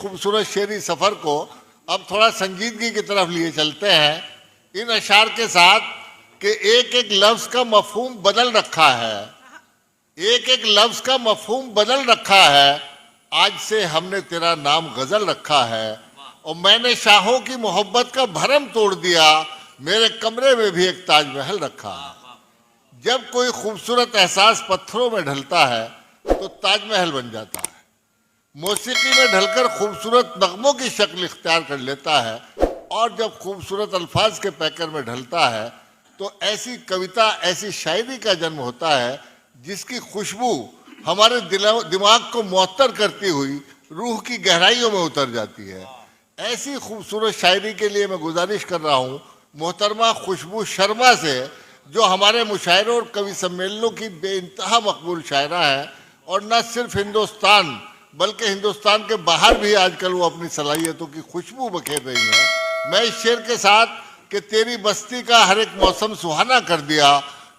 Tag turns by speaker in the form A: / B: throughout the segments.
A: खूबसूरत शेरी सफर को अब थोड़ा संजीदगी की तरफ लिए चलते हैं इन अशार के साथ कि एक एक लफ्ज का मफहूम बदल रखा है, एक एक लफ्ज का मफहूम बदल रखा है। आज से हमने तेरा नाम गजल रखा है और मैंने शाहों की मोहब्बत का भरम तोड़ दिया, मेरे कमरे में भी एक ताजमहल रखा है। जब कोई खूबसूरत एहसास पत्थरों में ढलता है तो ताजमहल बन जाता है, मौसीकी में ढलकर खूबसूरत नगमों की शक्ल इख्तियार कर लेता है, और जब खूबसूरत अल्फाज के पैकर में ढलता है तो ऐसी कविता, ऐसी शायरी का जन्म होता है जिसकी खुशबू हमारे दिमाग को मुअत्तर करती हुई रूह की गहराइयों में उतर जाती है। ऐसी खूबसूरत शायरी के लिए मैं गुजारिश कर रहा हूँ मोहतरमा खुशबू शर्मा से, जो हमारे मुशायरों और कवि सम्मेलनों की बेइंतहा मकबूल शायरा है, और न सिर्फ हिंदुस्तान बल्कि हिंदुस्तान के बाहर भी आजकल वो अपनी सलाहियतों की खुशबू बखेर रही है। मैं इस शेर के साथ कि तेरी बस्ती का हर एक मौसम सुहाना कर दिया,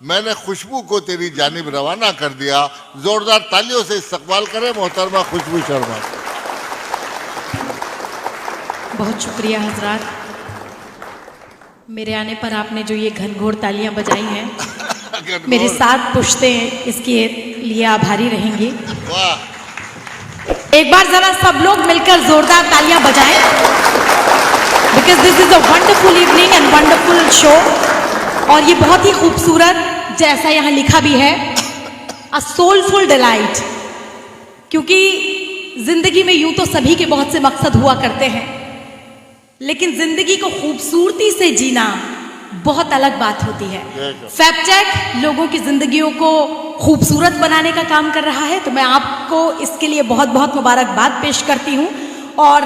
A: मैंने खुशबू को तेरी जानिब रवाना कर दिया। जोरदार तालियों से इस्तकबाल करें मोहतरमा खुशबू शर्मा।
B: बहुत शुक्रिया हजरात, मेरे आने पर आपने जो ये घनघोर तालियां बजाई हैं मेरे साथ पुश्तें इसके लिए आभारी रहेंगी।
A: वाह,
B: एक बार जरा सब लोग मिलकर जोरदार तालियां बजाएं, because this is a wonderful evening and wonderful show. और ये बहुत ही खूबसूरत, जैसा यहाँ लिखा भी है, अ सोलफुल डिलाइट। क्योंकि जिंदगी में यूं तो सभी के बहुत से मकसद हुआ करते हैं, लेकिन जिंदगी को खूबसूरती से जीना बहुत अलग बात होती है। फैक्ट लोगों की जिंदगियों को खूबसूरत बनाने का काम कर रहा है, तो मैं आपको इसके लिए बहुत बहुत मुबारकबाद पेश करती हूँ। और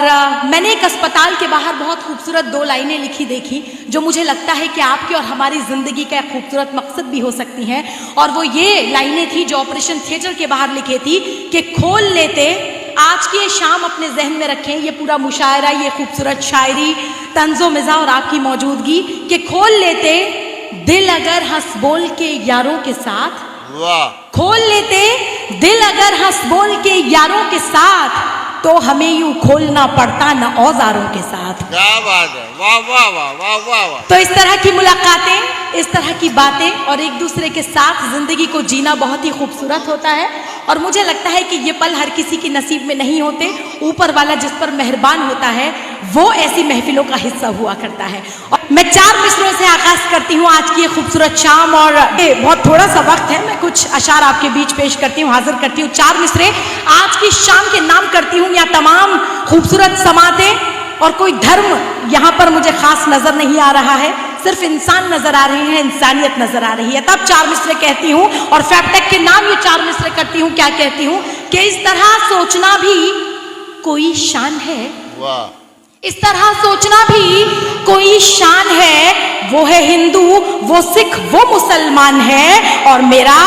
B: मैंने एक अस्पताल के बाहर बहुत खूबसूरत 2 लाइनें लिखी देखी, जो मुझे लगता है कि आपकी और हमारी जिंदगी का एक खूबसूरत मकसद भी हो सकती हैं। और वो ये लाइनें थी जो ऑपरेशन थिएटर के बाहर लिखी थी कि खोल लेते आज की ये शाम अपने जहन में रखें ये पूरा मुशायरा, ये खूबसूरत शायरी, तंजो मिजा और आपकी मौजूदगी, कि खोल लेते दिल अगर हंस बोल के यारों के साथ, खोल लेते दिल अगर हंस बोल के यारों के साथ, तो हमें यूं खोलना पड़ता न औजारों के साथ।
A: क्या बात है, वाह वाह वाह वाह वाह वाह।
B: तो इस तरह की मुलाकातें, इस तरह की बातें और एक दूसरे के साथ जिंदगी को जीना बहुत ही खूबसूरत होता है। और मुझे लगता है कि ये पल हर किसी की नसीब में नहीं होते, ऊपर वाला जिस पर मेहरबान होता है वो ऐसी महफिलों का हिस्सा हुआ करता है। और मैं 4 मिसरों से आगाज करती हूँ आज की ये खूबसूरत शाम, और बहुत थोड़ा सा वक्त है, मैं कुछ अशार आपके बीच पेश करती हूँ, हाजिर करती हूँ। 4 मिसरे आज की शाम के नाम करती हूँ। या तमाम खूबसूरत समातें और कोई धर्म यहाँ पर मुझे खास नजर नहीं आ रहा है, सिर्फ इंसान नजर आ रहे हैं, इंसानियत नजर आ रही है, तब 4 मिसरे कहती हूँ। और फैक्टेक के नाम ये 4 मिसरे करती हूँ। क्या कहती हूँ कि इस तरह सोचना भी कोई शान है,
A: वाह,
B: इस तरह सोचना भी कोई शान है। वो है हिंदू, वो सिख, वो मुसलमान है, और मेरा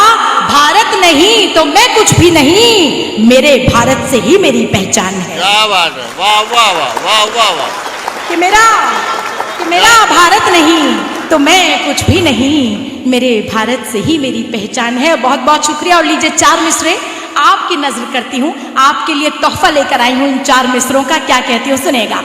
B: भारत नहीं तो मैं कुछ भी नहीं, मेरे भारत से ही मेरी पहचान है।
A: क्या बात है, वाह वाह वाह वाह वाह वाह।
B: कि मेरा भारत नहीं तो मैं कुछ भी नहीं, मेरे भारत से ही मेरी पहचान है। बहुत बहुत शुक्रिया। और लीजिए 4 मिसरे आपकी नजर करती हूँ, आपके लिए तोहफा लेकर आई हूँ इन 4 मिसरों का। क्या कहती हूँ सुनेगा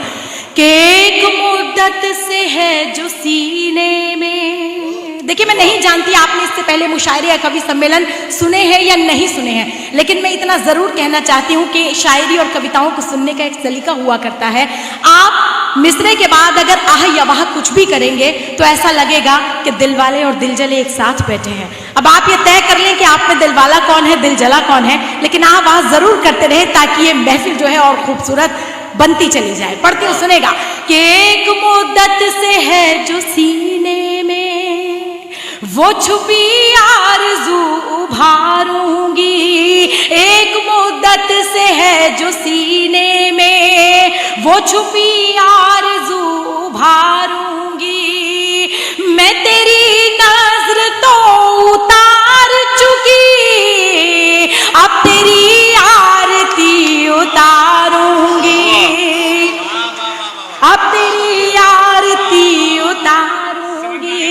B: कि एक मुद्दत से है जो सीने में। देखिए, मैं नहीं जानती आपने इससे पहले मुशायरे या कवि सम्मेलन सुने हैं या नहीं सुने हैं, लेकिन मैं इतना जरूर कहना चाहती हूँ कि शायरी और कविताओं को सुनने का एक सलीका हुआ करता है। आप मिसरे के बाद अगर आह या वाह कुछ भी करेंगे तो ऐसा लगेगा कि दिलवाले और दिलजले एक साथ बैठे हैं। अब आप ये तय कर लें कि आप में दिलवाला कौन है, दिलजला कौन है, लेकिन आह वाह जरूर करते रहे ताकि ये महफिल जो है और खूबसूरत बनती चली जाए। पढ़ती हूँ सुनेगा कि एक मुद्दत से है जो सीने में, वो छुपी आरज़ू उभारूंगी। एक मुद्दत से है जो सीने में, वो छुपी आरज़ू उभारूंगी। मैं तेरी नज़र तो उतार चुकी, अब तेरी आरती उतारूंगी, अब तेरी आरती उतारूंगी।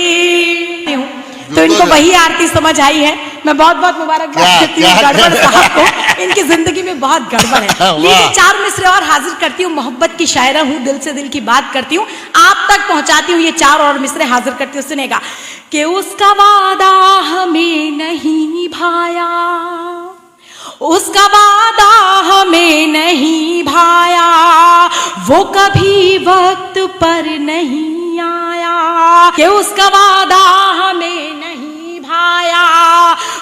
B: तो इनको वही आरती समझ आई है। मैं बहुत बहुत मुबारकबाद देती हूँ गढ़वाल साहब को। इनकी जिंदगी में बहुत गड़बड़ है। लीजिए 4 मिसरे और हाजिर करती हूँ। मोहब्बत की शायरा हूँ, दिल से दिल की बात करती हूँ, आप तक पहुंचाती हूँ। ये 4 और मिसरे हाजिर करती हूँ, सुनेगा। कि उसका वादा हमें नहीं भाया, उसका वादा हमें नहीं भाया, वो कभी वक्त पर नहीं आया। कि उसका वादा हमें नहीं भाया,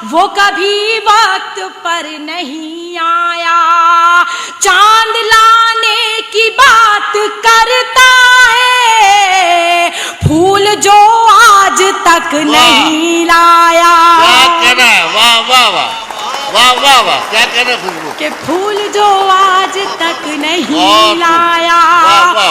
B: वो कभी वक्त पर नहीं आया। चांद लाने की बात करता है, फूल जो आज तक नहीं लाया।
A: क्या कहना है, वाह वाह वाह वाह वाह वाह, क्या कहना है खुशबू?
B: के फूल जो आज तक नहीं लाया,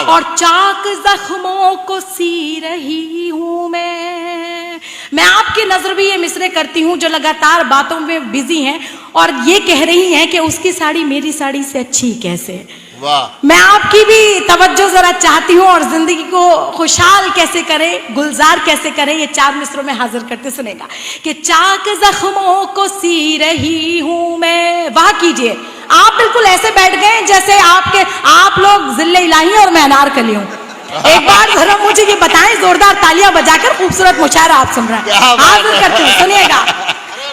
B: और चाक जख्मों को सी रही हूं मैं आपकी नजर भी ये मिसरे करती हूँ जो लगातार बातों में बिजी हैं और ये कह रही हैं कि उसकी साड़ी मेरी साड़ी से अच्छी कैसे।
A: वाह।
B: मैं आपकी भी तवज्जो जरा चाहती हूँ और जिंदगी को खुशहाल कैसे करें, गुलजार कैसे करें, ये 4 मिसरों में हाजिर करते, सुनेगा। कि चाक जख्मों को सी रही हूं मैं। वाह कीजिए, आप बिल्कुल ऐसे बैठ गए जैसे आप लोग जिल्ले इलाही और मैं अनारकली हूँ। एक बार जरा मुझे ये बताएं, जोरदार तालियां बजाकर, खूबसूरत मुशायरा आप सुन रहे हैं, हाजिर करती हूँ, सुनिएगा।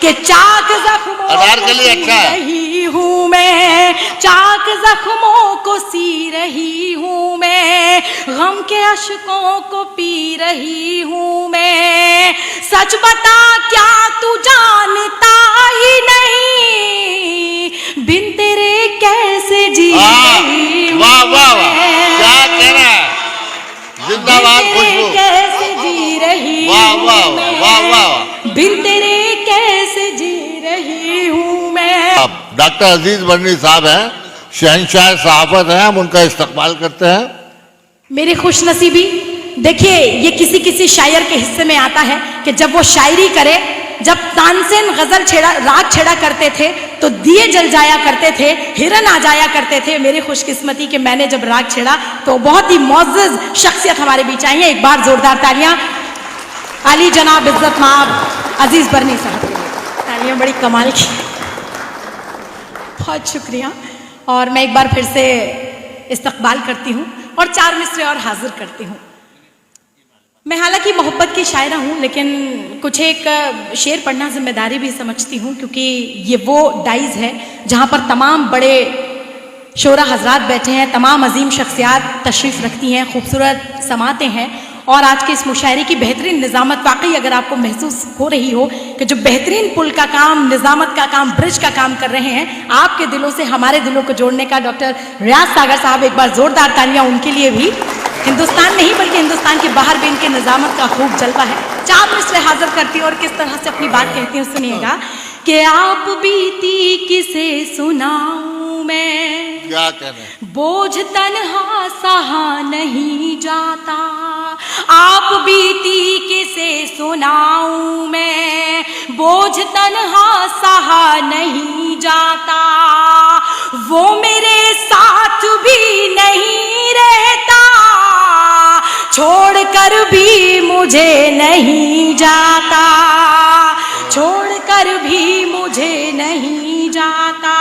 B: कि चाक जख्मों को सी रही हूँ मैं, चाक जख्मों को सी रही हूँ मैं, गम के अश्कों को पी रही हूँ मैं। सच बता क्या तू जानता ही नहीं, बिन तेरे कैसे जी रही हूँ।
A: वाह वाह वाह, क्या कहना है, जिंदाबाद खुशबू।
B: कैसे जी रही
A: वाह वाह वाह वाह,
B: बिन तेरे कैसे जी रही हूँ मैं।
A: अब डॉक्टर अजीज बर्नी साहब हैं, शहंशाह सहाफत हैं, हम उनका इस्तकबाल करते हैं।
B: मेरी खुशनसीबी, देखिए ये किसी किसी शायर के हिस्से में आता है कि जब वो शायरी करे, जब तानसेन गजल छेड़ा, राग छेड़ा करते थे तो दिए जल जाया करते थे, हिरन आ जाया करते थे। मेरी खुशकिस्मती कि मैंने जब राग छेड़ा तो बहुत ही मुअज़्ज़ज़ शख्सियत हमारे बीच आई है। एक बार जोरदार तालियां अली जनाब इज्जत माब अजीज बर्नी साहब के लिए। तालियां बड़ी कमाल की, बहुत शुक्रिया। और मैं एक बार फिर से इस्तकबाल करती हूँ और 4 मिसरे और हाजिर करती हूँ। मैं हालांकि मोहब्बत की शायरा हूँ, लेकिन कुछ एक शेर पढ़ना जिम्मेदारी भी समझती हूँ, क्योंकि ये वो डाइज है जहाँ पर तमाम बड़े शोरा हजरात बैठे हैं, तमाम अजीम शख्सियात तशरीफ़ रखती हैं, खूबसूरत समाते हैं। और आज के इस मुशायरे की बेहतरीन निज़ामत, वाकई अगर आपको महसूस हो रही हो कि जो बेहतरीन पुल का काम, निज़ामत का काम, ब्रिज का काम कर रहे हैं, आपके दिलों से हमारे दिलों को जोड़ने का डॉक्टर रियाज सागर साहब, एक बार जोरदार तालियां उनके लिए भी। हिंदुस्तान नहीं बल्कि हिंदुस्तान के बाहर भी इनके निज़ामत का खूब जलवा है। 4 मिसरे हाजिर करती हूँ और किस तरह से अपनी बात कहती हूँ, सुनिएगा। कि आप बीती किसे सुनाऊं मैं,
A: क्या कहना,
B: बोझ तन्हा सहा नहीं जाता। आप बीती किसे सुनाऊं मैं, बोझ तन्हा सहा नहीं जाता। वो मेरे साथ भी नहीं रहता, छोड़कर भी मुझे नहीं जाता, छोड़कर भी मुझे नहीं जाता।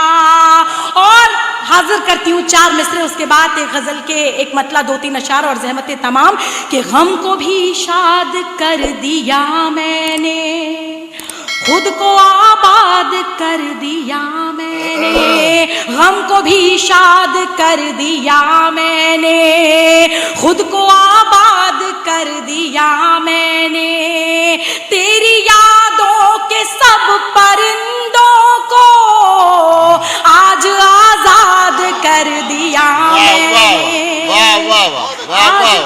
B: और हाजिर करती हूँ 4 मिसरे, उसके बाद एक गजल के एक मतला, 2-3 अशार और ज़हमतें तमाम। कि गम को भी शाद कर दिया मैंने, खुद को आबाद कर दिया मैंने, गम को भी शाद कर दिया मैंने, खुद को आबाद कर दिया मैंने। तेरी यादों के सब परिंदों को आज आजाद कर दिया मैंने,
A: वाह वाह वाह वाह,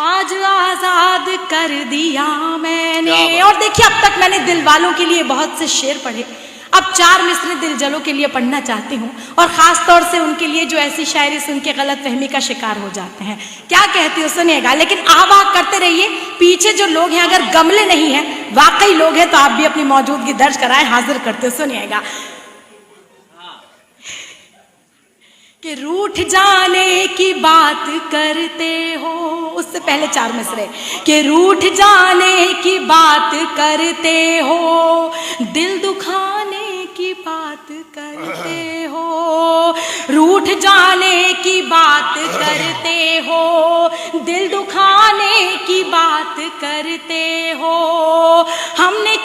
B: आज आजाद कर दिया मैंने। और देखिए, अब तक मैंने दिल वालों के लिए बहुत से शेर पढ़े, अब 4 मिसरे दिल जलों के लिए पढ़ना चाहती हूँ, और खास तौर से उनके लिए जो ऐसी शायरी सुन के गलत फहमी का शिकार हो जाते हैं। क्या कहती हो, सुनिएगा। लेकिन आवाज़ करते रहिए, पीछे जो लोग हैं अगर गमले नहीं हैं, वाकई लोग हैं, तो आप भी अपनी मौजूदगी दर्ज कराएं। हाजिर करते हो, सुनिएगा। कि रूठ जाने की बात करते हो, उससे पहले 4 मिसरे। कि रूठ जाने की बात करते हो, दिल दुखाने की की बात करते हो, रूठ जाने की बात करते हो, दिल दुखाने की बात करते हो। हमने